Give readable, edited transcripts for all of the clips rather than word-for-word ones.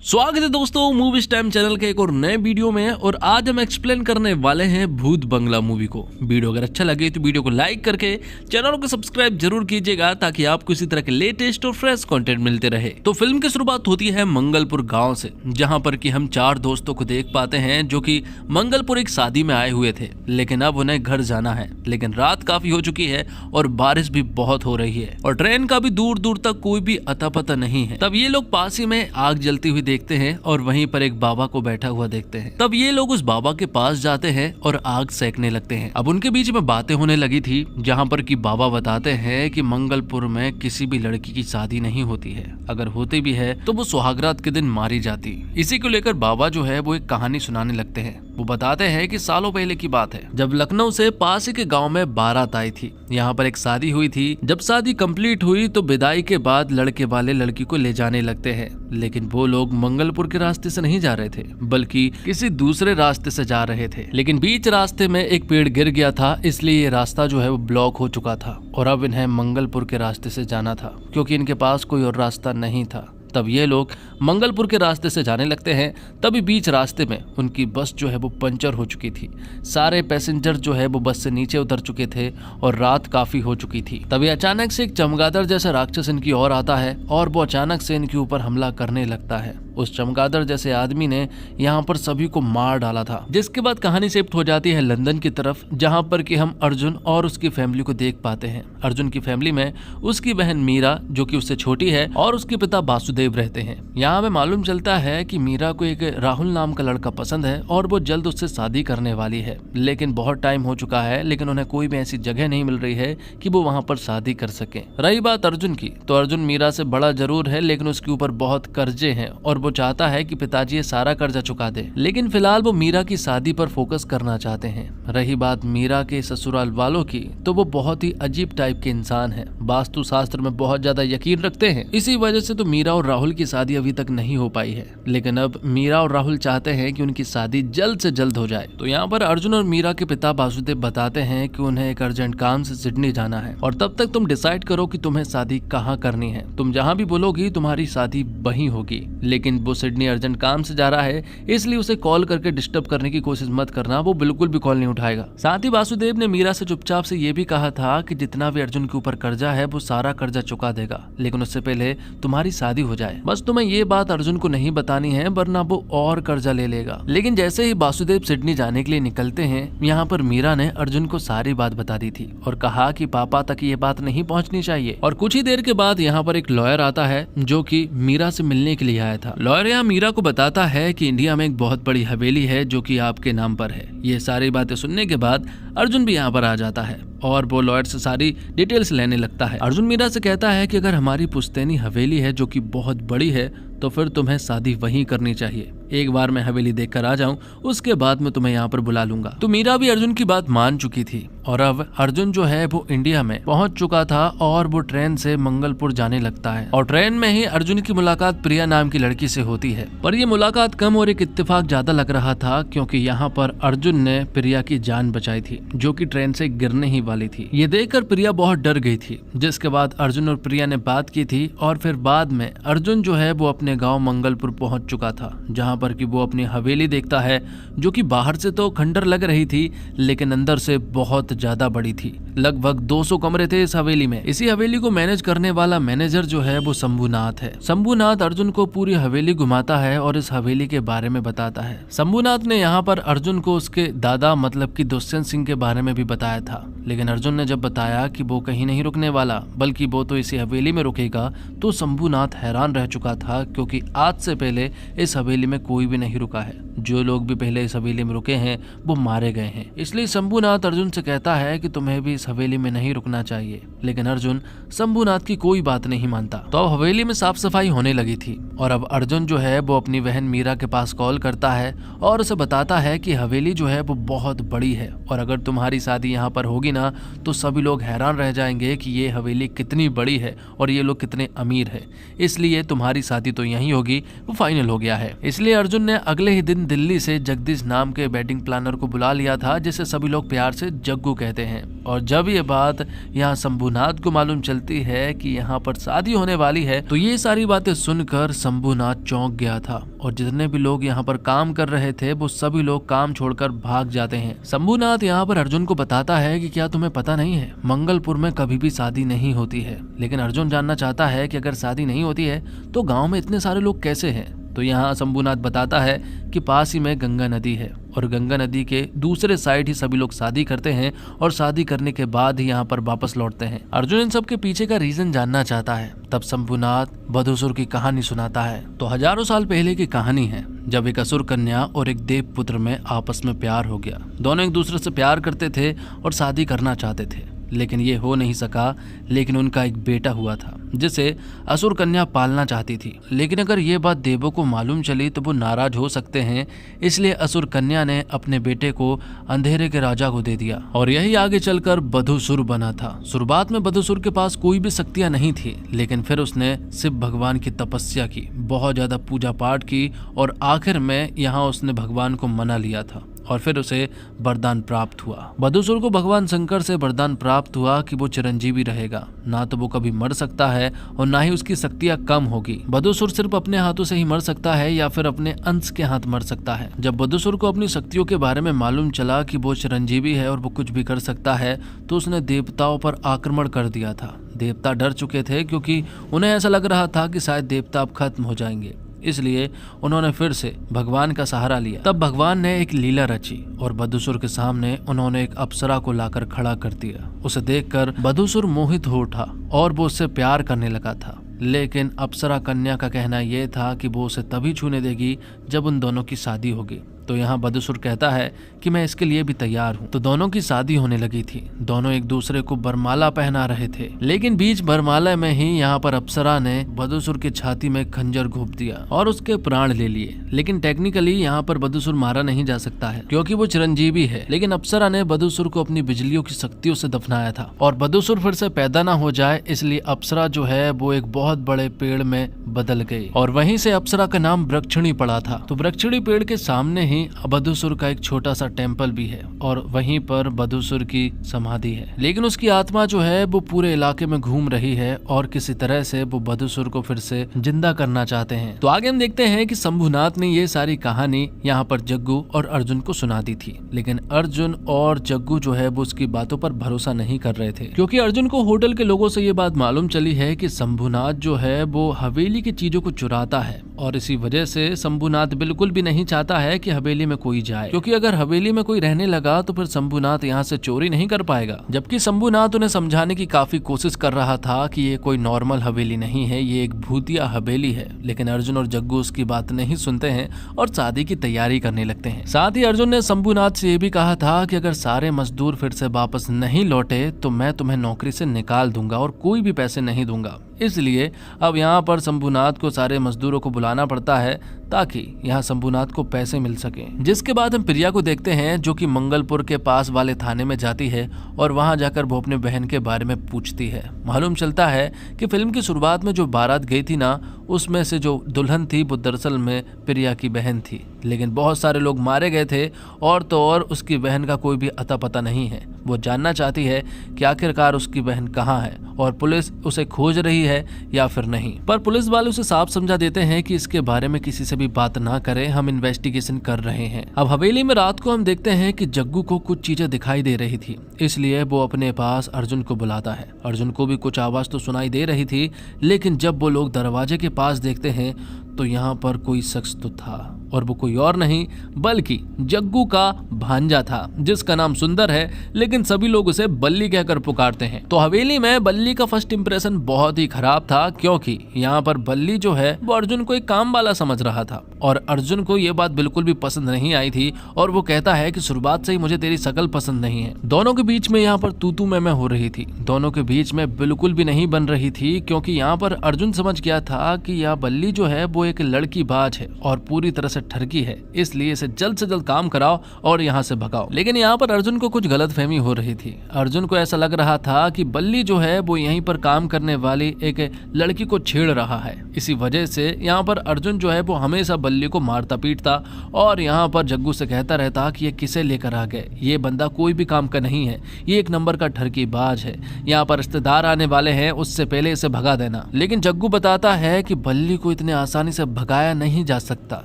स्वागत है दोस्तों मूवीज टाइम चैनल के एक और नए वीडियो में। और आज हम एक्सप्लेन करने वाले हैं भूत बंगला मूवी को। वीडियो अगर अच्छा लगे तो वीडियो को लाइक करके चैनल को सब्सक्राइब जरूर कीजिएगा ताकि आपको इसी तरह के लेटेस्ट और फ्रेश कंटेंट मिलते रहे। तो फिल्म की शुरुआत होती है मंगलपुर गाँव से, जहाँ पर कि हम 4 दोस्तों को देख पाते हैं जो कि मंगलपुर एक शादी में आए हुए थे, लेकिन अब उन्हें घर जाना है। लेकिन रात काफी हो चुकी है और बारिश भी बहुत हो रही है और ट्रेन का भी दूर दूर तक कोई भी अता पता नहीं है। तब ये लोग पास ही में आग जलती हुई देखते हैं और वहीं पर एक बाबा को बैठा हुआ देखते हैं। तब ये लोग उस बाबा के पास जाते हैं और आग सेकने लगते हैं। अब उनके बीच में बातें होने लगी थी, जहाँ पर कि बाबा बताते हैं कि मंगलपुर में किसी भी लड़की की शादी नहीं होती है, अगर होती भी है तो वो सुहागरात के दिन मारी जाती। इसी को लेकर बाबा जो है वो एक कहानी सुनाने लगते हैं। वो बताते हैं कि सालों पहले की बात है, जब लखनऊ से पास ही के गांव में बारात आई थी। यहाँ पर एक शादी हुई थी। जब शादी कंप्लीट हुई तो विदाई के बाद लड़के वाले लड़की को ले जाने लगते हैं, लेकिन वो लोग मंगलपुर के रास्ते से नहीं जा रहे थे बल्कि किसी दूसरे रास्ते से जा रहे थे। लेकिन बीच रास्ते में एक पेड़ गिर गया था, इसलिए ये रास्ता जो है वो ब्लॉक हो चुका था और अब इन्हें मंगलपुर के रास्ते से जाना था, क्योंकि इनके पास कोई और रास्ता नहीं था। तब ये लोग मंगलपुर के रास्ते से जाने लगते हैं। तभी बीच रास्ते में उनकी बस जो है वो पंचर हो चुकी थी। सारे पैसेंजर जो है वो बस से नीचे उतर चुके थे और रात काफी हो चुकी थी। तभी अचानक से एक चमगादड़ जैसा राक्षस इनकी ओर आता है और वो अचानक से इनके ऊपर हमला करने लगता है। उस चमगादड़ जैसे आदमी ने यहाँ पर सभी को मार डाला था। जिसके बाद कहानी शिफ्ट हो जाती है लंदन की तरफ, जहाँ पर कि हम अर्जुन और उसकी फैमिली को देख पाते हैं। अर्जुन की फैमिली में उसकी बहन मीरा जो कि उससे छोटी है और उसके पिता वासुदेव रहते हैं। यहाँ हमें मालूम चलता है कि मीरा को एक राहुल नाम का लड़का पसंद है और वो जल्द उससे शादी करने वाली है, लेकिन बहुत टाइम हो चुका है, लेकिन उन्हें कोई भी ऐसी जगह नहीं मिल रही है कि वो वहाँ पर शादी कर सके। रही बात अर्जुन की, तो अर्जुन मीरा से बड़ा जरूर है, लेकिन उसके ऊपर बहुत कर्जे हैं और वो चाहता है कि पिताजी ये सारा कर्जा चुका दे। लेकिन फिलहाल वो मीरा की शादी पर फोकस करना चाहते हैं। रही बात मीरा के ससुराल वालों की, तो वो बहुत ही अजीब टाइप के इंसान है, वास्तु शास्त्र में बहुत ज्यादा यकीन रखते हैं। इसी वजह से तो मीरा और राहुल की शादी अभी तक नहीं हो पाई है। लेकिन अब मीरा और राहुल चाहते हैं कि उनकी शादी जल्द से जल्द हो जाए। तो यहाँ पर अर्जुन और मीरा के पिता वासुदेव बताते हैं कि उन्हें एक अर्जेंट काम से सिडनी जाना है और तब तक तुम डिसाइड करो कि तुम्हें शादी कहाँ करनी है। तुम जहाँ भी बोलोगी तुम्हारी शादी वहीं होगी। लेकिन वो सिडनी अर्जेंट काम से जा रहा है, इसलिए उसे कॉल करके डिस्टर्ब करने की कोशिश मत करना, वो बिल्कुल भी कॉल नहीं उठाएगा। साथ ही वासुदेव ने मीरा से चुपचाप से ये भी कहा था कि जितना भी अर्जुन के ऊपर कर्जा है वो सारा कर्जा चुका देगा, लेकिन उससे पहले तुम्हारी शादी हो जाए। बस तुम्हें ये बात अर्जुन को नहीं बतानी है, वरना वो और कर्जा ले लेगा। लेकिन जैसे ही वासुदेव सिडनी जाने के लिए निकलते हैं, यहाँ पर मीरा ने अर्जुन को सारी बात बता दी थी और कहा कि पापा तक ये बात नहीं पहुँचनी चाहिए। और कुछ ही देर के बाद यहाँ पर एक लॉयर आता है जो कि मीरा से मिलने के लिए आया था। लॉयर यहाँ मीरा को बताता है कि इंडिया में एक बहुत बड़ी हवेली है जो कि आपके नाम पर है। ये सारी बातें सुनने के बाद अर्जुन भी यहाँ पर आ जाता है और वो लॉयर से सारी डिटेल्स लेने लगता है। अर्जुन मीरा से कहता है कि अगर हमारी पुश्तैनी हवेली है जो कि बहुत बड़ी है, तो फिर तुम्हें शादी वहीं करनी चाहिए। एक बार मैं हवेली देखकर आ जाऊं, उसके बाद मैं तुम्हें यहाँ पर बुला लूंगा। तो मीरा भी अर्जुन की बात मान चुकी थी और अब अर्जुन जो है वो इंडिया में पहुंच चुका था और वो ट्रेन से मंगलपुर जाने लगता है। और ट्रेन में ही अर्जुन की मुलाकात प्रिया नाम की लड़की से होती है। पर ये मुलाकात कम और एक इत्तेफाक ज्यादा लग रहा था, क्योंकि यहाँ पर अर्जुन ने प्रिया की जान बचाई थी जो कि ट्रेन से गिरने ही वाली थी। ये देखकर प्रिया बहुत डर गई थी, जिसके बाद अर्जुन और प्रिया ने बात की थी और फिर बाद में अर्जुन जो है वो अपने गाँव मंगलपुर पहुंच चुका था, जहाँ पर कि वो अपनी हवेली देखता है जो कि बाहर से तो खंडर लग रही थी, लेकिन अंदर से बहुत ज्यादा बड़ी थी। लगभग 200 कमरे थे इस हवेली में। इसी हवेली को मैनेज करने वाला मैनेजर जो है वो शंभुनाथ है। शंभुनाथ अर्जुन को पूरी हवेली घुमाता है और इस हवेली के बारे में बताता है। शंभुनाथ ने यहाँ पर अर्जुन को उसके दादा मतलब कि दुष्यंत सिंह के बारे में भी बताया था, लेकिन अर्जुन ने जब बताया कि वो कहीं नहीं रुकने वाला बल्कि वो तो इसी हवेली में रुकेगा, तो शंभुनाथ हैरान रह चुका था, क्योंकि आज से पहले इस हवेली में कोई भी नहीं रुका है। जो लोग भी पहले इस हवेली में रुके हैं वो मारे गए हैं। इसलिए शंभुनाथ अर्जुन से कहता है कि तुम्हें भी इस हवेली में नहीं रुकना चाहिए, लेकिन अर्जुन शंभुनाथ की कोई बात नहीं मानता। तो अब हवेली में साफ सफाई होने लगी थी और अब अर्जुन जो है वो अपनी बहन मीरा के पास कॉल करता है और उसे बताता है कि हवेली जो है वो बहुत बड़ी है और अगर तुम्हारी शादी यहाँ पर होगी ना, तो सभी लोग हैरान रह जाएंगे कि ये हवेली कितनी बड़ी है और ये लोग कितने अमीर है। इसलिए तुम्हारी शादी तो यहीं होगी, वो फाइनल हो गया है। इसलिए अर्जुन ने अगले ही दिन दिल्ली से जगदीश नाम के वेडिंग प्लानर को बुला लिया था, जिसे सभी लोग प्यार से जग्गू कहते हैं। और जब ये बात यहाँ शंभुनाथ को मालूम चलती है कि यहाँ पर शादी होने वाली है, तो ये सारी बातें सुनकर शंभुनाथ चौंक गया था और जितने भी लोग यहाँ पर काम कर रहे थे वो सभी लोग काम छोड़कर भाग जाते हैं। शंभुनाथ यहाँ पर अर्जुन को बताता है कि क्या तुम्हें पता नहीं है, मंगलपुर में कभी भी शादी नहीं होती है। लेकिन अर्जुन जानना चाहता है कि अगर शादी नहीं होती है तो गाँव में इतने सारे लोग कैसे हैं। तो यहाँ शंभुनाथ बताता है कि पास ही में गंगा नदी है और गंगा नदी के दूसरे साइड ही सभी लोग शादी करते हैं और शादी करने के बाद ही यहाँ पर वापस लौटते हैं। अर्जुन इन सब के पीछे का रीजन जानना चाहता है। तब शंभुनाथ बदुसुर की कहानी सुनाता है। तो हजारों साल पहले की कहानी है, जब एक असुर कन्या और एक देव पुत्र में आपस में प्यार हो गया। दोनों एक दूसरे से प्यार करते थे और शादी करना चाहते थे, लेकिन ये हो नहीं सका। लेकिन उनका एक बेटा हुआ था जिसे असुर कन्या पालना चाहती थी। लेकिन अगर ये बात देवों को मालूम चली तो वो नाराज हो सकते हैं, इसलिए असुर कन्या ने अपने बेटे को अंधेरे के राजा को दे दिया और यही आगे चलकर बधुसुर बना था। शुरुआत में बधुसुर के पास कोई भी शक्तियां नहीं थी, लेकिन फिर उसने शिव भगवान की तपस्या की, बहुत ज्यादा पूजा पाठ की और आखिर में यहाँ उसने भगवान को मना लिया था और फिर उसे वरदान प्राप्त हुआ। बधुसुर को भगवान शंकर से वरदान प्राप्त हुआ कि वो चिरंजीवी रहेगा, ना तो वो कभी मर सकता है और ना ही उसकी शक्तियां कम होगी। बधुसुर सिर्फ अपने हाथों से ही मर सकता है या फिर अपने अंश के हाथ मर सकता है। जब बधुसुर को अपनी शक्तियों के बारे में मालूम चला कि वो चिरंजीवी है और वो कुछ भी कर सकता है, तो उसने देवताओं पर आक्रमण कर दिया था। देवता डर चुके थे क्योंकि उन्हें ऐसा लग रहा था कि शायद देवता अब खत्म हो जाएंगे, इसलिए उन्होंने फिर से भगवान का सहारा लिया। तब भगवान ने एक लीला रची और बधुसुर के सामने उन्होंने एक अप्सरा को लाकर खड़ा कर दिया। उसे देखकर बधुसुर मोहित हो उठा और वो उससे प्यार करने लगा था। लेकिन अप्सरा कन्या का कहना यह था कि वो उसे तभी छूने देगी जब उन दोनों की शादी होगी। तो यहाँ बधुसुर कहता है कि मैं इसके लिए भी तैयार हूँ। तो दोनों की शादी होने लगी थी। दोनों एक दूसरे को बरमाला पहना रहे थे, लेकिन बीच बरमाला में ही यहाँ पर अप्सरा ने बधुसुर की छाती में खंजर घोंप दिया और उसके प्राण ले लिए। लेकिन टेक्निकली यहाँ पर बधुसुर मारा नहीं जा सकता है क्योंकि वो चिरंजीवी है। लेकिन अप्सरा ने बधुसुर को अपनी बिजलियों की शक्तियों से दफनाया था और बधुसुर फिर से पैदा ना हो जाए, इसलिए अप्सरा जो है वो एक बहुत बड़े पेड़ में बदल गई और वहीं से अप्सरा का नाम वृक्षिणी पड़ा था। तो वृक्षिणी पेड़ के सामने ही बधुसुर का एक छोटा सा टेम्पल भी है और वहीं पर बधुसुर की समाधि है। लेकिन उसकी आत्मा जो है वो पूरे इलाके में घूम रही है और किसी तरह से वो बधुसुर को फिर से जिंदा करना चाहते हैं। तो आगे हम देखते हैं कि शंभुनाथ ने ये सारी कहानी यहाँ पर जग्गू और अर्जुन को सुना दी थी। लेकिन अर्जुन और जग्गू जो है वो उसकी बातों पर भरोसा नहीं कर रहे थे, क्योंकि अर्जुन को होटल के लोगों से ये बात मालूम चली है कि शंभुनाथ जो है वो हवेली की चीजों को चुराता है और इसी वजह से शंभुनाथ बिल्कुल भी नहीं चाहता है कि हवेली में कोई जाए, क्योंकि अगर हवेली में कोई रहने लगा तो फिर शंभुनाथ यहाँ से चोरी नहीं कर पाएगा। जबकि शंभुनाथ उन्हें समझाने की काफी कोशिश कर रहा था कि ये कोई नॉर्मल हवेली नहीं है, ये एक भूतिया हवेली है। लेकिन अर्जुन और जग्गू उसकी बात नहीं सुनते हैं और शादी की तैयारी करने लगते हैं। साथ ही अर्जुन ने शंभुनाथ से ये भी कहा था कि अगर सारे मजदूर फिर से वापस नहीं लौटे तो मैं तुम्हें नौकरी से निकाल दूंगा और कोई भी पैसे नहीं दूंगा। इसलिए अब यहाँ पर शंभुनाथ को सारे मजदूरों को बुलाना पड़ता है ताकि यहाँ शंभुनाथ को पैसे मिल सके। जिसके बाद हम प्रिया को देखते हैं जो कि मंगलपुर के पास वाले थाने में जाती है और वहां जाकर वो अपने बहन के बारे में पूछती है। मालूम चलता है कि फिल्म की शुरुआत में जो बारात गई थी ना, उसमें से जो दुल्हन थी वो दरअसल में प्रिया की बहन थी। लेकिन बहुत सारे लोग मारे गए थे और तो और उसकी बहन का कोई भी अता पता नहीं है। वो जानना चाहती है कि आखिरकार उसकी बहन कहाँ है और पुलिस उसे खोज रही है या फिर नहीं। पर पुलिस वाले उसे साफ समझा देते हैं कि इसके बारे में किसी से भी बात ना करें, हम इन्वेस्टिगेशन कर रहे हैं। अब हवेली में रात को हम देखते हैं कि जग्गू को कुछ चीजें दिखाई दे रही थी, इसलिए वो अपने पास अर्जुन को बुलाता है। अर्जुन को भी कुछ आवाज तो सुनाई दे रही थी, लेकिन जब वो लोग दरवाजे के पास देखते हैं तो यहाँ पर कोई शख्स तो था और वो कोई और नहीं बल्कि जग्गू का भांजा था, जिसका नाम सुंदर है, लेकिन सभी लोग उसे बल्ली कहकर पुकारते हैं। तो हवेली में बल्ली का फर्स्ट इंप्रेशन बहुत ही खराब था, क्योंकि यहाँ पर बल्ली जो है वो अर्जुन को एक काम वाला समझ रहा था और अर्जुन को ये बात बिल्कुल भी पसंद नहीं आई थी और वो कहता है कि शुरुआत से ही मुझे तेरी शकल पसंद नहीं है। दोनों के बीच में यहाँ पर तू मैं हो रही थी, दोनों के बीच में बिल्कुल भी नहीं बन रही थी, क्योंकि यहाँ पर अर्जुन समझ गया था कि यह बल्ली जो है वो एक लड़की बाज है और पूरी तरह से ठरकी है, इसलिए इसे जल्द से जल्द काम कराओ और यहाँ से भगाओ। लेकिन यहाँ पर अर्जुन को कुछ गलतफहमी हो रही थी। अर्जुन को ऐसा लग रहा था कि बल्ली जो है वो यहीं पर काम करने वाली एक लड़की को छेड़ रहा है। इसी वजह से यहाँ पर अर्जुन जो है वो हमेशा बल्ली को मारता पीटता और यहाँ पर जग्गू से कहता रहता कि ये किसे लेकर आ गए, ये बंदा कोई भी काम का नहीं है, ये एक नंबर का ठरकी बाज है, यहाँ पर रिश्तेदार आने वाले हैं, उससे पहले इसे भगा देना। लेकिन जग्गू बताता है कि बल्ली को इतने आसानी से भगाया नहीं जा सकता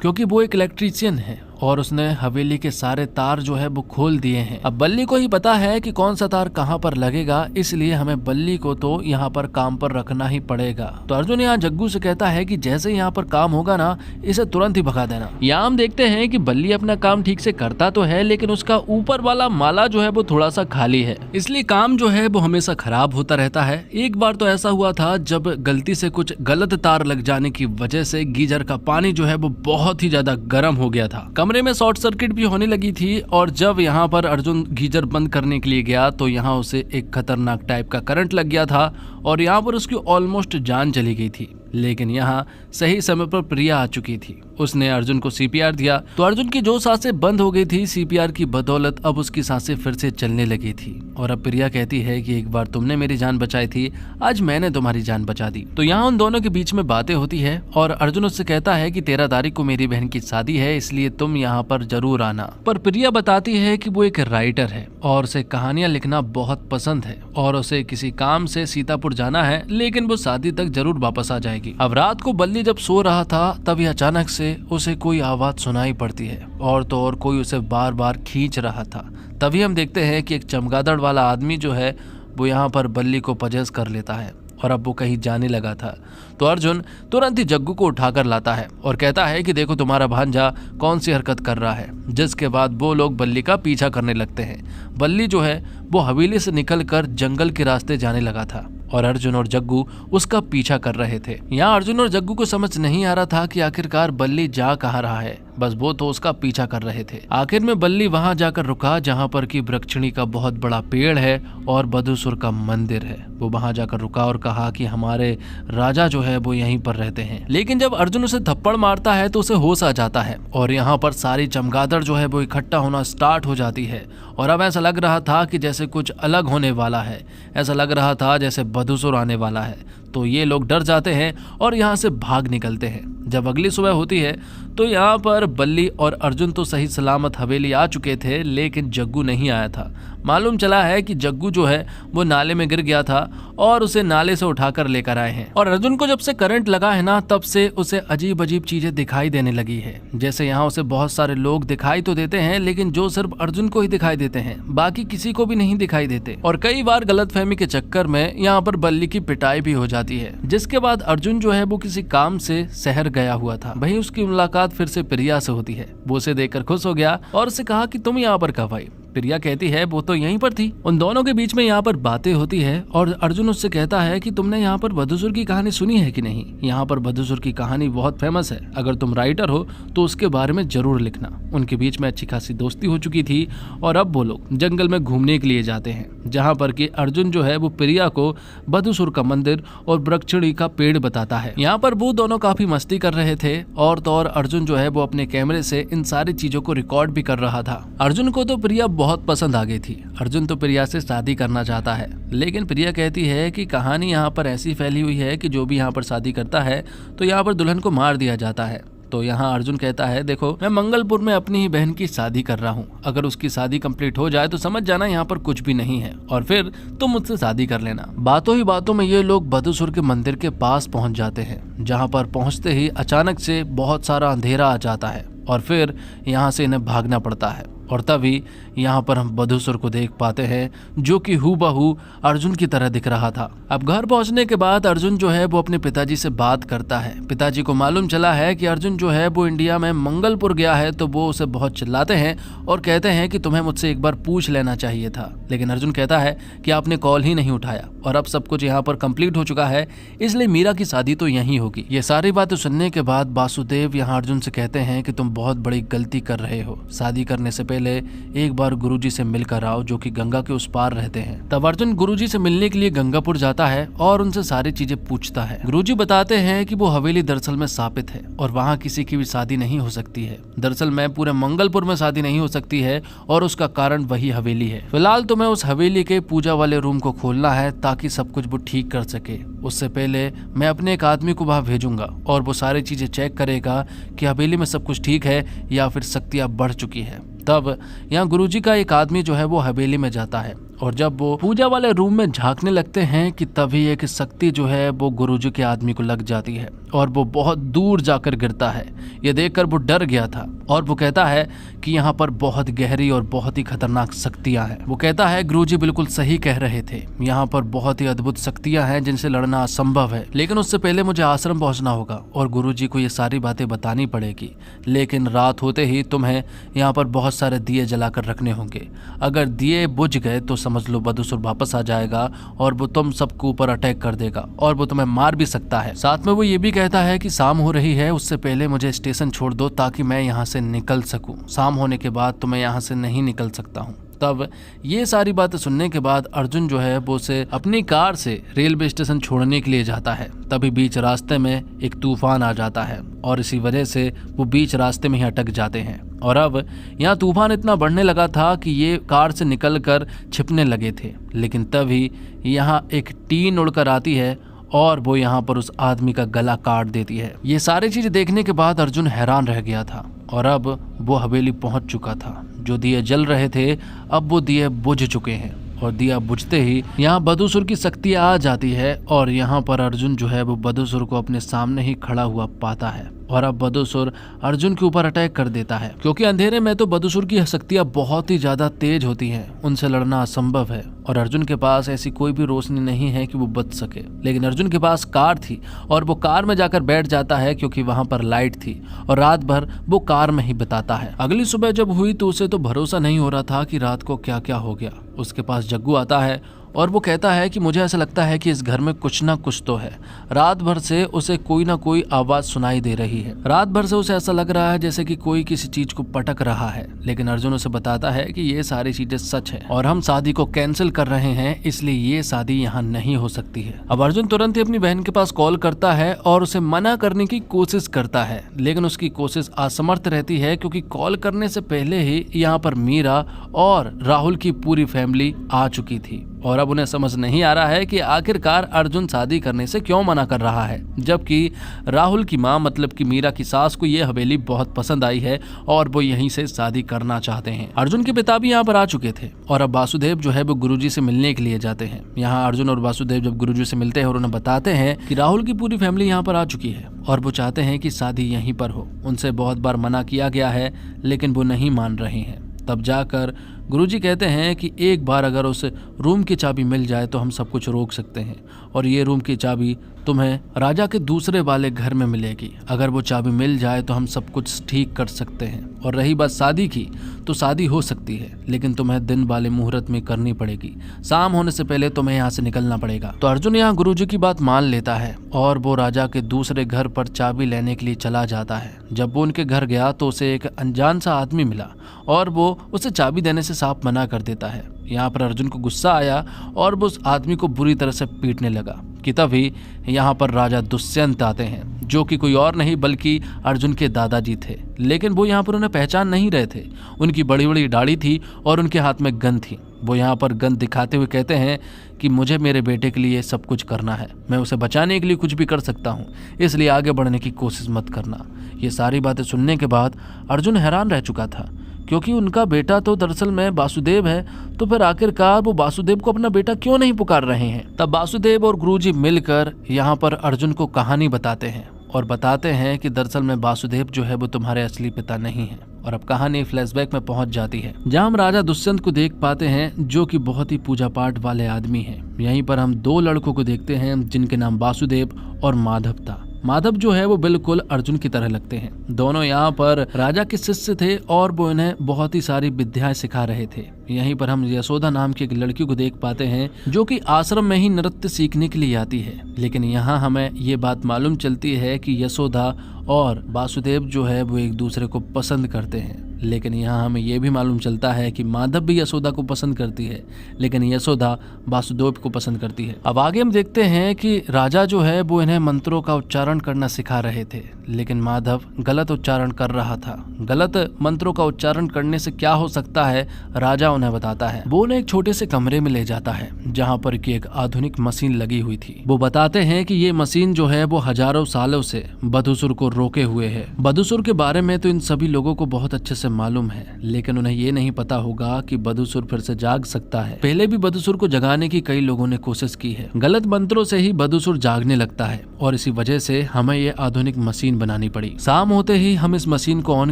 क्योंकि वो एक इलेक्ट्रीशियन है और उसने हवेली के सारे तार जो है वो खोल दिए हैं। अब बल्ली को ही पता है कि कौन सा तार कहाँ पर लगेगा, इसलिए हमें बल्ली को तो यहाँ पर काम पर रखना ही पड़ेगा। तो अर्जुन यहाँ जग्गू से कहता है कि जैसे यहाँ पर काम होगा ना, इसे तुरंत ही भगा देना। यहाँ हम देखते हैं कि बल्ली अपना काम ठीक से करता तो है, लेकिन उसका ऊपर वाला माला जो है वो थोड़ा सा खाली है, इसलिए काम जो है वो हमेशा खराब होता रहता है। एक बार तो ऐसा हुआ था जब गलती से कुछ गलत तार लग जाने की वजह से गीजर का पानी जो है वो बहुत ही ज्यादा गर्म हो गया था। कमरे में शॉर्ट सर्किट भी होने लगी थी और जब यहाँ पर अर्जुन गीजर बंद करने के लिए गया तो यहाँ उसे एक खतरनाक टाइप का करंट लग गया था और यहाँ पर उसकी ऑलमोस्ट जान चली गई थी। लेकिन यहाँ सही समय पर प्रिया आ चुकी थी, उसने अर्जुन को सीपीआर दिया तो अर्जुन की जो सांसें बंद हो गई थी, सीपीआर की बदौलत अब उसकी सांसें फिर से चलने लगी थी। और अब प्रिया कहती है कि एक बार तुमने मेरी जान बचाई थी, आज मैंने तुम्हारी जान बचा दी। तो यहाँ उन दोनों के बीच में बातें होती है और अर्जुन उससे कहता है कि 13 तारीख को मेरी बहन की शादी है, इसलिए तुम यहाँ पर जरूर आना। पर प्रिया बताती है कि वो एक राइटर है और उसे कहानियां लिखना बहुत पसंद है और उसे किसी काम से सीतापुर जाना है, लेकिन वो शादी तक जरूर वापस आ जाएगी। अब रात को बल्ली जब सो रहा था तभी अचानक से उसे कोई आवाज सुनाई पड़ती है और तो और कोई उसे बार बार खींच रहा था। तभी हम देखते हैं कि एक चमगादड़ वाला आदमी जो है वो यहाँ पर बल्ली को पजेस कर लेता है और अब वो कहीं जाने लगा था। तो अर्जुन तुरंत ही जग्गू को उठाकर लाता है और कहता है कि देखो तुम्हारा भांजा कौन सी हरकत कर रहा है। जिसके बाद वो लोग बल्ली का पीछा करने लगते हैं। बल्ली जो है वो हवेली से निकलकर जंगल के रास्ते जाने लगा था और अर्जुन और जग्गू उसका पीछा कर रहे थे। यहाँ अर्जुन और जग्गू को समझ नहीं आ रहा था कि आखिरकार बल्ली जा कहाँ रहा है, बस वो तो उसका पीछा कर रहे थे। आखिर में बल्ली वहां जाकर रुका जहां पर की वृक्षिणी का बहुत बड़ा पेड़ है और बदुसुर का मंदिर है। वो वहां जाकर रुका और कहा कि हमारे राजा जो है वो यहीं पर रहते हैं। लेकिन जब अर्जुन उसे थप्पड़ मारता है तो उसे होश आ जाता है और यहाँ पर सारी चमगादड़ जो है वो इकट्ठा होना स्टार्ट हो जाती है और अब ऐसा लग रहा था कि जैसे कुछ अलग होने वाला है, ऐसा लग रहा था जैसे बदुसुर आने वाला है। तो ये लोग डर जाते हैं और यहाँ से भाग निकलते हैं। जब अगली सुबह होती है तो यहाँ पर बल्ली और अर्जुन तो सही सलामत हवेली आ चुके थे, लेकिन जग्गू नहीं आया था। मालूम चला है कि जग्गू जो है वो नाले में गिर गया था और उसे नाले से उठाकर लेकर आए हैं। और अर्जुन को जब से करंट लगा है ना, तब से उसे अजीब अजीब चीजें दिखाई देने लगी है। जैसे यहाँ उसे बहुत सारे लोग दिखाई तो देते हैं, लेकिन जो सिर्फ अर्जुन को ही दिखाई देते हैं, बाकी किसी को भी नहीं दिखाई देते। और कई बार गलतफहमी के चक्कर में यहाँ पर बल्ली की पिटाई भी हो जाती है। जिसके बाद अर्जुन जो है वो किसी काम से शहर गया हुआ था। वहीं उसकी मुलाकात फिर से प्रिया से होती है। वो उसे देखकर खुश हो गया और उसे कहा कि तुम यहाँ पर कब आई। प्रिया कहती है वो तो यहीं पर थी। उन दोनों के बीच में यहाँ पर बातें होती है और अर्जुन उससे कहता है कि तुमने यहाँ पर बदुसुर की कहानी सुनी है कि नहीं। यहाँ पर बदुसुर की कहानी बहुत फेमस है, अगर तुम राइटर हो तो उसके बारे में जरूर लिखना। उनके बीच में अच्छी खासी दोस्ती हो चुकी थी और अब वो लोग जंगल में घूमने के लिए जाते हैं, जहाँ पर कि अर्जुन जो है वो प्रिया को बदुसुर का मंदिर और वृक्षिणी का पेड़ बताता है। यहाँ पर वो दोनों काफी मस्ती कर रहे थे और तो और अर्जुन जो है वो अपने कैमरे से इन सारी चीजों को रिकॉर्ड भी कर रहा था। अर्जुन को तो प्रिया बहुत पसंद आ गई थी। अर्जुन तो प्रिया से शादी करना चाहता है, लेकिन प्रिया कहती है कि कहानी यहाँ पर ऐसी फैली हुई है कि जो भी यहाँ पर शादी करता है तो यहाँ पर दुल्हन को मार दिया जाता है। तो यहाँ अर्जुन कहता है देखो मैं मंगलपुर में अपनी ही बहन की शादी कर रहा हूँ, अगर उसकी शादी कंप्लीट हो जाए तो समझ जाना यहाँ पर कुछ भी नहीं है और फिर तुम मुझसे शादी कर लेना। बातों ही बातों में ये लोग बदुसुर के मंदिर के पास पहुँच जाते हैं, जहाँ पर पहुँचते ही अचानक से बहुत सारा अंधेरा आ जाता है और फिर यहाँ से इन्हें भागना पड़ता है। और तभी यहाँ पर हम बदुसुर को देख पाते हैं जो कि हूबहू अर्जुन की तरह दिख रहा था। अब घर पहुँचने के बाद अर्जुन जो है वो अपने पिताजी से बात करता है। पिताजी को मालूम चला है कि अर्जुन जो है वो इंडिया में मंगलपुर गया है, तो वो उसे बहुत चिल्लाते हैं और कहते हैं कि तुम्हें मुझसे एक बार पूछ लेना चाहिए था। लेकिन अर्जुन कहता है कि आपने कॉल ही नहीं उठाया और अब सब कुछ यहाँ पर कंप्लीट हो चुका है, इसलिए मीरा की शादी तो यहीं होगी। ये सारी बातें सुनने के बाद वासुदेव यहाँ अर्जुन से कहते हैं कि तुम बहुत बड़ी गलती कर रहे हो। शादी करने से पहले एक बार गुरुजी से मिलकर आओ, जो कि गंगा के उस पार रहते हैं। तब अर्जुन गुरुजी से मिलने के लिए गंगापुर जाता है और उनसे सारी चीजें पूछता है। गुरुजी बताते हैं कि वो हवेली दरअसल में स्थापित है और वहाँ किसी की भी शादी नहीं हो सकती है। दरअसल में पूरे मंगलपुर में शादी नहीं हो सकती है और उसका कारण वही हवेली है। फिलहाल तुम्हें उस हवेली के पूजा वाले रूम को खोलना है ताकि सब कुछ वो ठीक कर सके। उससे पहले मैं अपने एक आदमी को वहां भेजूंगा और वो सारी चीजें चेक करेगा कि हवेली में सब कुछ ठीक है या फिर शक्तियां बढ़ चुकी है। तब यहाँ गुरुजी का एक आदमी जो है वो हवेली में जाता है और जब वो पूजा वाले रूम में झांकने लगते हैं कि तभी एक शक्ति जो है वो गुरुजी के आदमी को लग जाती है और वो बहुत दूर जाकर गिरता है। ये देखकर वो डर गया था और वो कहता है कि यहाँ पर बहुत गहरी और बहुत ही खतरनाक शक्तियां हैं। वो कहता है गुरुजी बिल्कुल सही कह रहे थे, यहाँ पर बहुत ही अद्भुत शक्तियां हैं जिनसे लड़ना असंभव है, लेकिन उससे पहले मुझे आश्रम पहुंचना होगा और गुरुजी को ये सारी बातें बतानी पड़ेगी। लेकिन रात होते ही तुम्हें यहाँ पर बहुत सारे दिए जलाकर रखने होंगे। अगर दिए बुझ गए तो समझ लो बदसूर वापस आ जाएगा और वो तुम सबके ऊपर अटैक कर देगा और वो तुम्हें मार भी सकता है। साथ में वो ये भी कहता है कि शाम हो रही है, उससे पहले मुझे स्टेशन छोड़ दो ताकि मैं यहाँ से निकल सकूं। शाम होने के बाद तो मैं यहाँ से नहीं निकल सकता हूँ। तब ये सारी बातें सुनने के बाद अर्जुन जो है वो उसे अपनी कार से रेलवे स्टेशन छोड़ने के लिए जाता है। तभी बीच रास्ते में एक तूफान आ जाता है और इसी वजह से वो बीच रास्ते में ही अटक जाते हैं और अब यहाँ तूफान इतना बढ़ने लगा था कि ये कार से निकलकर छिपने लगे थे। लेकिन तभी यहाँ एक टीन उड़कर आती है और वो यहाँ पर उस आदमी का गला काट देती है। ये सारी चीजें देखने के बाद अर्जुन हैरान रह गया था और अब वो हवेली पहुंच चुका था। जो दिए जल रहे थे अब वो दिए बुझ चुके हैं और दिया बुझते ही यहाँ बदसूर की शक्ति आ जाती है और यहाँ पर अर्जुन जो है वो बदसूर को अपने सामने ही खड़ा हुआ पाता है और अब बदसूर अर्जुन के ऊपर अटैक कर देता है। क्योंकि अंधेरे में तो बदसूर की शक्तियां बहुत ही ज्यादा तेज होती हैं, उनसे लड़ना असंभव है और अर्जुन के पास ऐसी कोई भी रोशनी नहीं है कि वो बच सके। लेकिन अर्जुन के पास कार थी और वो कार में जाकर बैठ जाता है क्योंकि वहां पर लाइट थी और रात भर वो कार में ही बिताता है। अगली सुबह जब हुई तो उसे तो भरोसा नहीं हो रहा था कि रात को क्या क्या हो गया। उसके पास जग्गू आता है और वो कहता है कि मुझे ऐसा लगता है कि इस घर में कुछ ना कुछ तो है। रात भर से उसे कोई ना कोई आवाज सुनाई दे रही है। रात भर से उसे ऐसा लग रहा है जैसे कि कोई किसी चीज को पटक रहा है। लेकिन अर्जुन उसे बताता है कि ये सारी चीजें सच है और हम शादी को कैंसिल कर रहे हैं, इसलिए ये शादी यहाँ नहीं हो सकती है। अब अर्जुन तुरंत ही अपनी बहन के पास कॉल करता है और उसे मना करने की कोशिश करता है, लेकिन उसकी कोशिश असमर्थ रहती है क्योंकि कॉल करने से पहले ही यहाँ पर मीरा और राहुल की पूरी फैमिली आ चुकी थी और अब उन्हें समझ नहीं आ रहा है कि आखिरकार अर्जुन शादी करने से क्यों मना कर रहा है, जबकि राहुल की मां मतलब कि मीरा की सास को ये हवेली बहुत पसंद आई है और वो यहीं से शादी करना चाहते हैं। अर्जुन के पिता भी यहाँ पर आ चुके थे और अब वासुदेव जो है वो गुरुजी से मिलने के लिए जाते हैं। यहाँ अर्जुन और वासुदेव जब गुरुजी से मिलते हैं और उन्हें बताते हैं कि राहुल की पूरी फैमिली यहाँ पर आ चुकी है और वो चाहते हैं कि शादी यहीं पर हो। उनसे बहुत बार मना किया गया है लेकिन वो नहीं मान रहे हैं। तब जाकर गुरुजी कहते हैं कि एक बार अगर उस रूम की चाबी मिल जाए तो हम सब कुछ रोक सकते हैं और ये रूम की चाबी तुम्हें राजा के दूसरे वाले घर में मिलेगी। अगर वो चाबी मिल जाए तो हम सब कुछ ठीक कर सकते हैं और रही बात शादी की तो शादी हो सकती है, लेकिन तुम्हें दिन वाले मुहूर्त में करनी पड़ेगी। शाम होने से पहले तुम्हें यहाँ से निकलना पड़ेगा। तो अर्जुन यहाँ गुरुजी की बात मान लेता है और वो राजा के दूसरे घर पर चाबी लेने के लिए चला जाता है। जब वो उनके घर गया तो उसे एक अनजान सा आदमी मिला और वो उसे चाबी देने से साफ मना कर देता है। यहाँ पर अर्जुन को गुस्सा आया और वो उस आदमी को बुरी तरह से पीटने लगा कि तभी यहाँ पर राजा दुष्यंत आते हैं, जो कि कोई और नहीं बल्कि अर्जुन के दादाजी थे। लेकिन वो यहाँ पर उन्हें पहचान नहीं रहे थे। उनकी बड़ी बड़ी दाढ़ी थी और उनके हाथ में गन थी। वो यहाँ पर गन दिखाते हुए कहते हैं कि मुझे मेरे बेटे के लिए सब कुछ करना है, मैं उसे बचाने के लिए कुछ भी कर सकता हूँ, इसलिए आगे बढ़ने की कोशिश मत करना। ये सारी बातें सुनने के बाद अर्जुन हैरान रह चुका था क्योंकि उनका बेटा तो दरअसल में वासुदेव है, तो फिर आखिरकार वो वासुदेव को अपना बेटा क्यों नहीं पुकार रहे हैं। तब वासुदेव और गुरुजी मिलकर यहाँ पर अर्जुन को कहानी बताते हैं और बताते हैं कि दरअसल में वासुदेव जो है वो तुम्हारे असली पिता नहीं है। और अब कहानी फ्लैशबैक में पहुंच जाती है जहां हम राजा दुष्यंत को देख पाते हैं, जो कि बहुत ही पूजा पाठ वाले आदमी हैं। यहीं पर हम दो लड़कों को देखते हैं जिनके नाम वासुदेव और माधव था। माधव जो है वो बिल्कुल अर्जुन की तरह लगते हैं। दोनों यहाँ पर राजा के शिष्य थे और वो इन्हें बहुत ही सारी विद्याएं सिखा रहे थे। यहीं पर हम यशोदा नाम की एक लड़की को देख पाते हैं जो कि आश्रम में ही नृत्य सीखने के लिए आती है। लेकिन यहाँ हमें ये बात मालूम चलती है कि यशोदा और वासुदेव जो है वो एक दूसरे को पसंद करते हैं। लेकिन यहाँ हमें ये भी मालूम चलता है कि माधव भी यशोदा को पसंद करती है, लेकिन यशोदा वासुदेव को पसंद करती है। अब आगे हम देखते हैं कि राजा जो है वो इन्हें मंत्रों का उच्चारण करना सिखा रहे थे, लेकिन माधव गलत उच्चारण कर रहा था। गलत मंत्रों का उच्चारण करने से क्या हो सकता है राजा उन्हें बताता है। वो उन्हें एक छोटे से कमरे में ले जाता है जहाँ पर की एक आधुनिक मशीन लगी हुई थी। वो बताते हैं कि ये मशीन जो है वो हजारों सालों से बदुसुर को रोके हुए है। बदुसुर के बारे में तो इन सभी लोगों को बहुत अच्छे से मालूम है, लेकिन उन्हें ये नहीं पता होगा कि बदुसुर फिर से जाग सकता है। पहले भी बदुसुर को जगाने की कई लोगों ने कोशिश की है। गलत मंत्रों से ही बदुसुर जागने लगता है और इसी वजह से हमें ये आधुनिक मशीन बनानी पड़ी। शाम होते ही हम इस मशीन को ऑन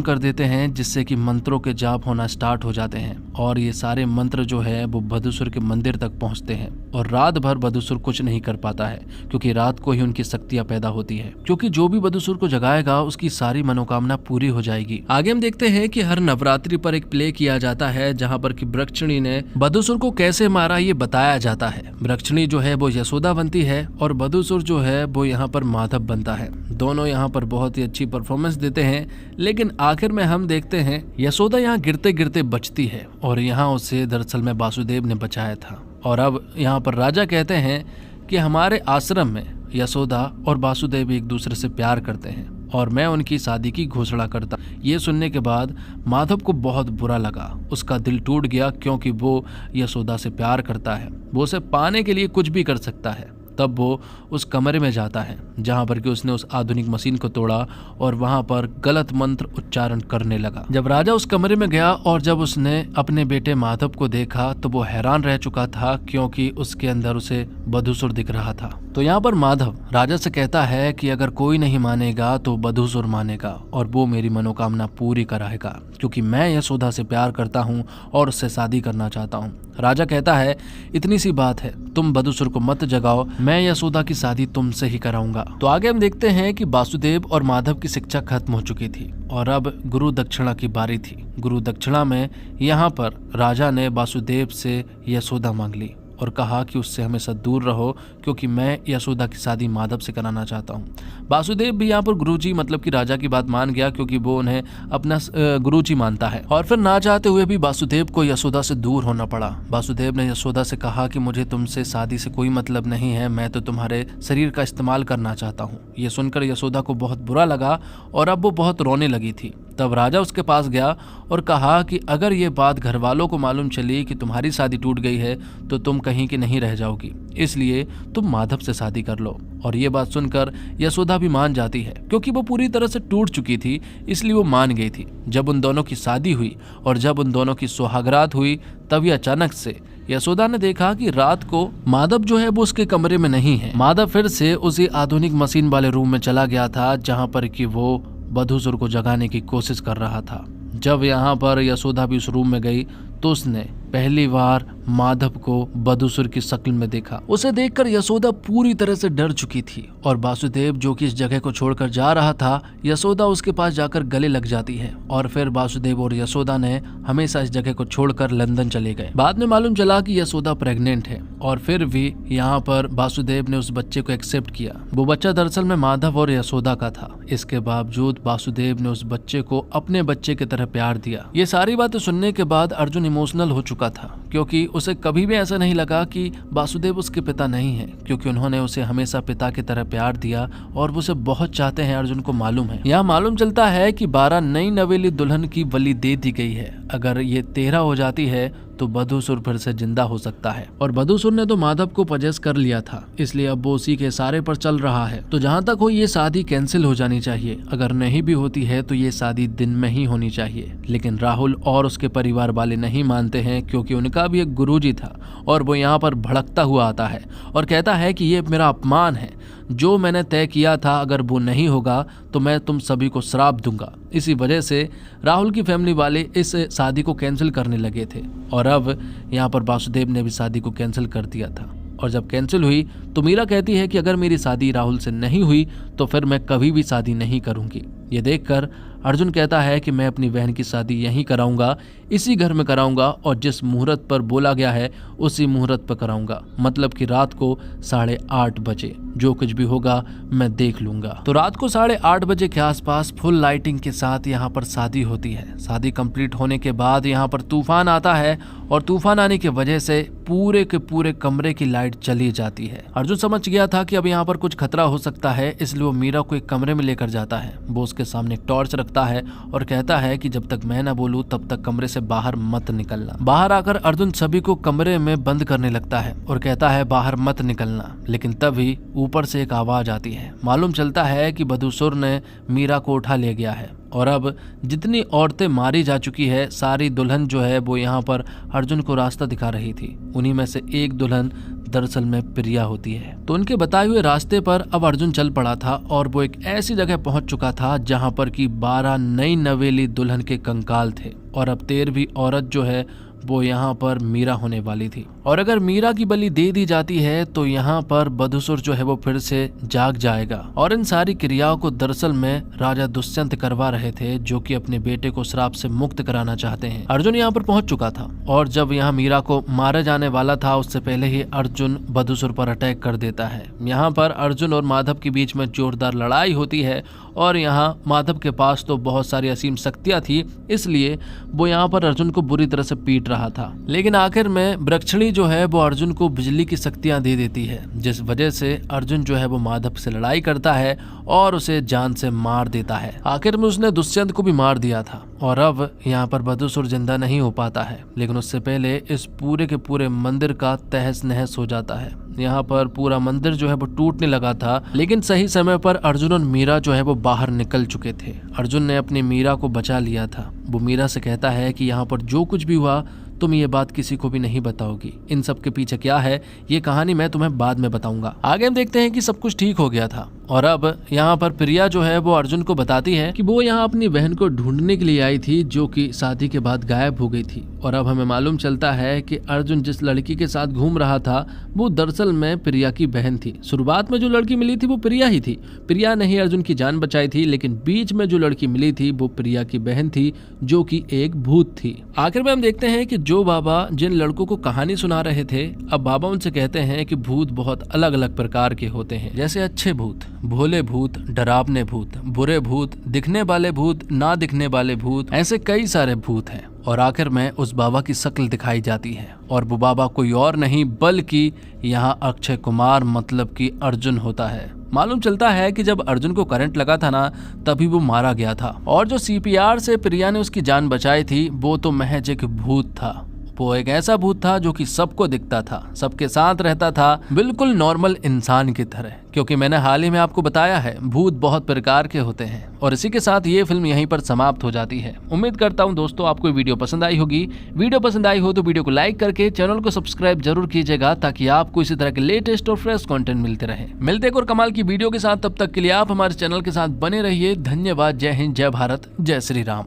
कर देते हैं, जिससे कि मंत्रों के जाप होना स्टार्ट हो जाते हैं और ये सारे मंत्र जो है वो बदुसुर के मंदिर तक पहुंचते हैं। और रात भर बदुसुर कुछ नहीं कर पाता है, क्योंकि रात को ही उनकी शक्तियां पैदा होती है, क्योंकि जो भी बदुसुर को जगाएगा उसकी सारी मनोकामना पूरी हो जाएगी। आगे हम देखते हैं कि हर नवरात्रि पर एक प्ले किया जाता है जहाँ पर कि वृक्षणी ने बदुसुर को कैसे मारा ये बताया जाता है। वृक्षणी जो है वो यशोदा बनती है और बदुसुर जो है वो यहाँ पर माधव बनता है। दोनों यहाँ पर बहुत ही अच्छी परफॉर्मेंस देते हैं, लेकिन आखिर में हम देखते हैं यशोदा यहाँ गिरते गिरते बचती है और यहाँ उसे दरअसल में वासुदेव ने बचाया था। और अब यहाँ पर राजा कहते हैं कि हमारे आश्रम में यशोदा और वासुदेव एक दूसरे से प्यार करते हैं और मैं उनकी शादी की घोषणा करता। ये सुनने के बाद माधव को बहुत बुरा लगा, उसका दिल टूट गया, क्योंकि वो यशोदा से प्यार करता है, वो उसे पाने के लिए कुछ भी कर सकता है। तब वो उस कमरे में जाता है जहाँ पर कि उसने उस आधुनिक मशीन को तोड़ा और वहाँ पर गलत मंत्र उच्चारण करने लगा। जब राजा उस कमरे में गया और जब उसने अपने बेटे माधव को देखा तो वो हैरान रह चुका था, क्योंकि उसके अंदर उसे बदुसुर दिख रहा था। तो यहाँ पर माधव राजा से कहता है कि अगर कोई नहीं मानेगा तो बदुसुर मानेगा और वो मेरी मनोकामना पूरी कराएगा, क्योंकि मैं यशोदा से प्यार करता हूँ और उससे शादी करना चाहता हूँ। राजा कहता है इतनी सी बात है, तुम बदुसुर को मत जगाओ, मैं यशोदा की शादी तुमसे ही कराऊंगा। तो आगे हम देखते हैं कि वासुदेव और माधव की शिक्षा खत्म हो चुकी थी और अब गुरु दक्षिणा की बारी थी। गुरु दक्षिणा में यहाँ पर राजा ने वासुदेव से यशोदा मांग ली और कहा कि उससे हमेशा दूर रहो, क्योंकि मैं यशोदा की शादी माधव से कराना चाहता हूँ। वासुदेव भी यहाँ पर गुरुजी मतलब कि राजा की बात मान गया, क्योंकि वो उन्हें अपना गुरुजी मानता है। और फिर ना चाहते हुए भी वासुदेव को यशोदा से दूर होना पड़ा। वासुदेव ने यशोदा से कहा कि मुझे तुमसे शादी से कोई मतलब नहीं है, मैं तो तुम्हारे शरीर का इस्तेमाल करना चाहता हूँ। ये सुनकर यशोदा को बहुत बुरा लगा और अब वो बहुत रोने लगी थी। तब राजा उसके पास गया और कहा कि अगर ये बात घर वालों को मालूम चली कि तुम्हारी शादी टूट गई है तो तुम कहीं की नहीं रह जाओगी, इसलिए तुम माधव से शादी कर लो। और ये बात सुनकर यशोदा भी मान जाती है, क्योंकि वो पूरी तरह से टूट चुकी थी, इसलिए वो मान गई थी। जब उन दोनों की शादी हुई और जब उन दोनों की सुहागरात हुई, तभी अचानक से यशोदा ने देखा कि रात को माधव जो है वो उसके कमरे में नहीं है। माधव फिर से उसी आधुनिक मशीन वाले रूम में चला गया था जहाँ पर कि वो बदुसुर को जगाने की कोशिश कर रहा था। जब यहाँ पर यशोदा भी उस रूम में गई तो उसने पहली बार माधव को बदुसुर की शक्ल में देखा। उसे देखकर यशोदा पूरी तरह से डर चुकी थी और वासुदेव जो कि इस जगह को छोड़कर जा रहा था, यशोदा उसके पास जाकर गले लग जाती है और फिर वासुदेव और यशोदा ने हमेशा इस जगह को छोड़कर लंदन चले गए। बाद में मालूम चला कि यशोदा प्रेग्नेंट है और फिर भी यहाँ पर वासुदेव ने उस बच्चे को एक्सेप्ट किया। वो बच्चा दरअसल में माधव और यशोदा का था। इसके बावजूद वासुदेव ने उस बच्चे को अपने बच्चे की तरह प्यार दिया। ये सारी बातें सुनने के बाद अर्जुन इमोशनल हो चुका था, क्योंकि उसे कभी भी ऐसा नहीं लगा कि वासुदेव उसके पिता नहीं है, क्योंकि उन्होंने उसे हमेशा पिता की तरह प्यार दिया और वो उसे बहुत चाहते हैं। अर्जुन को मालूम है। यहाँ मालूम चलता है कि 12 नई नवेली दुल्हन की बलि दे दी गई है। अगर ये 13 हो जाती है तो बदुसुर फिर से जिंदा हो सकता है। और बदुसुर ने तो माधव को पजेस कर लिया था, इसलिए अब वो उसी के इशारे पर चल रहा है। तो जहाँ तक हो ये शादी कैंसिल हो जानी चाहिए। अगर नहीं भी होती है तो ये शादी दिन में ही होनी चाहिए। लेकिन राहुल और उसके परिवार वाले नहीं मानते हैं, क्योंकि उनका भी एक गुरुजी था और वो यहाँ पर भड़कता हुआ आता है और कहता है कि ये मेरा अपमान है। जो मैंने तय किया था अगर वो नहीं होगा तो मैं तुम सभी को श्राप दूंगा। इसी वजह से राहुल की फैमिली वाले इस शादी को कैंसिल करने लगे थे और अब यहाँ पर वासुदेव ने भी शादी को कैंसिल कर दिया था। और जब कैंसिल हुई तो मीरा कहती है कि अगर मेरी शादी राहुल से नहीं हुई तो फिर मैं कभी भी शादी नहीं करूंगी। ये देखकर अर्जुन कहता है कि मैं अपनी बहन की शादी यहीं कराऊंगा, इसी घर में कराऊंगा और जिस मुहूर्त पर बोला गया है उसी मुहूर्त पर कराऊंगा, मतलब कि रात को 8:30 बजे। जो कुछ भी होगा मैं देख लूंगा। तो रात को 8:30 बजे के आसपास फुल लाइटिंग के साथ यहाँ पर शादी होती है। शादी कंप्लीट होने के बाद यहाँ पर तूफान आता है और तूफान आने की वजह से पूरे के पूरे कमरे की लाइट चली जाती है। अर्जुन समझ गया था कि अब यहाँ पर कुछ खतरा हो सकता है, इसलिए वो मीरा को एक कमरे में लेकर जाता है। वो उसके सामने एक टॉर्च रखता है और कहता है कि जब तक मैं ना बोलूं तब तक कमरे से बाहर मत निकलना। बाहर आकर अर्जुन सभी को कमरे में बंद करने लगता है और कहता है बाहर मत निकलना। लेकिन तभी ऊपर से एक आवाज आती है। मालूम चलता है कि बदसूर ने मीरा को उठा ले गया है और अब जितनी औरतें मारी जा चुकी है, सारी दुल्हन जो है वो यहाँ पर अर्जुन को रास्ता दिखा रही थी। उन्हीं में से एक दुल्हन दरअसल में प्रिया होती है। तो उनके बताए हुए रास्ते पर अब अर्जुन चल पड़ा था और वो एक ऐसी जगह पहुंच चुका था जहां पर कि 12 नई नवेली दुल्हन के कंकाल थे और अब 13वीं औरत जो है वो यहाँ पर मीरा होने वाली थी। और अगर मीरा की बलि दे दी जाती है तो यहाँ पर बदसूर जो है वो फिर से जाग जाएगा। और इन सारी क्रियाओं को दरअसल में राजा दुष्यंत करवा रहे थे, जो कि अपने बेटे को श्राप से मुक्त कराना चाहते हैं। अर्जुन यहाँ पर पहुंच चुका था और जब यहाँ मीरा को मारा जाने वाला था उससे पहले ही अर्जुन बदसूर पर अटैक कर देता है। यहाँ पर अर्जुन और माधव के बीच में जोरदार लड़ाई होती है और यहाँ माधव के पास तो बहुत सारी असीम शक्तियां थी, इसलिए वो यहाँ पर अर्जुन को बुरी तरह से पीट रहा था। लेकिन आखिर में वृक्षणी जो है वो अर्जुन को बिजली की शक्तियां दे देती है, जिस वजह से अर्जुन जो है वो माधव से लड़ाई करता है और उसे जान से मार देता है। आखिर में उसने दुष्यंत को भी मार दिया था और अब यहाँ पर बदसूर जिंदा नहीं हो पाता है। लेकिन उससे पहले इस पूरे के पूरे मंदिर का तहस नहस हो जाता है। यहाँ पर पूरा मंदिर जो है वो टूटने लगा था, लेकिन सही समय पर अर्जुन और मीरा जो है वो बाहर निकल चुके थे। अर्जुन ने अपनी मीरा को बचा लिया था। वो मीरा से कहता है कि यहाँ पर जो कुछ भी हुआ तुम ये बात किसी को भी नहीं बताओगी। इन सब के पीछे क्या है ये कहानी मैं तुम्हें बाद में बताऊंगा। आगे हम देखते हैं कि सब कुछ ठीक हो गया था और अब यहाँ पर प्रिया जो है वो अर्जुन को बताती है कि वो यहाँ अपनी बहन को ढूंढने के लिए आई थी, जो कि शादी के बाद गायब हो गई थी। और अब हमें मालूम चलता है कि अर्जुन जिस लड़की के साथ घूम रहा था वो दरअसल में प्रिया की बहन थी। शुरुआत में जो लड़की मिली थी वो प्रिया ही थी। प्रिया ने ही अर्जुन की जान बचाई थी, लेकिन बीच में जो लड़की मिली थी वो प्रिया की बहन थी, जो कि एक भूत थी। आखिर में हम देखते हैं कि जो बाबा जिन लड़कों को कहानी सुना रहे थे, अब बाबा उनसे कहते हैं कि भूत बहुत अलग अलग प्रकार के होते हैं, जैसे अच्छे भूत, भोले भूत, डरावने भूत, बुरे भूत, दिखने वाले भूत, ना दिखने वाले भूत, ऐसे कई सारे भूत हैं। और आखिर में उस बाबा की शक्ल दिखाई जाती है और वो बाबा कोई और नहीं बल्कि यहाँ अक्षय कुमार मतलब कि अर्जुन होता है। मालूम चलता है कि जब अर्जुन को करंट लगा था ना तभी वो मारा गया था और जो CPR से प्रिया ने उसकी जान बचाई थी वो तो महज एक भूत था। वो एक ऐसा भूत था जो कि सबको दिखता था, सबके साथ रहता था, बिल्कुल नॉर्मल इंसान की तरह। क्योंकि मैंने हाल ही में आपको बताया है भूत बहुत प्रकार के होते हैं। और इसी के साथ ये फिल्म यहीं पर समाप्त हो जाती है। उम्मीद करता हूँ दोस्तों आपको वीडियो पसंद आई होगी। वीडियो पसंद आई हो तो वीडियो को लाइक करके चैनल को सब्सक्राइब जरूर कीजिएगा, ताकि आपको इसी तरह के लेटेस्ट और फ्रेश कंटेंट मिलते रहे। मिलते एक और कमाल की वीडियो के साथ, तब तक के लिए आप हमारे चैनल के साथ बने रहिए। धन्यवाद। जय हिंद, जय भारत, जय श्री राम।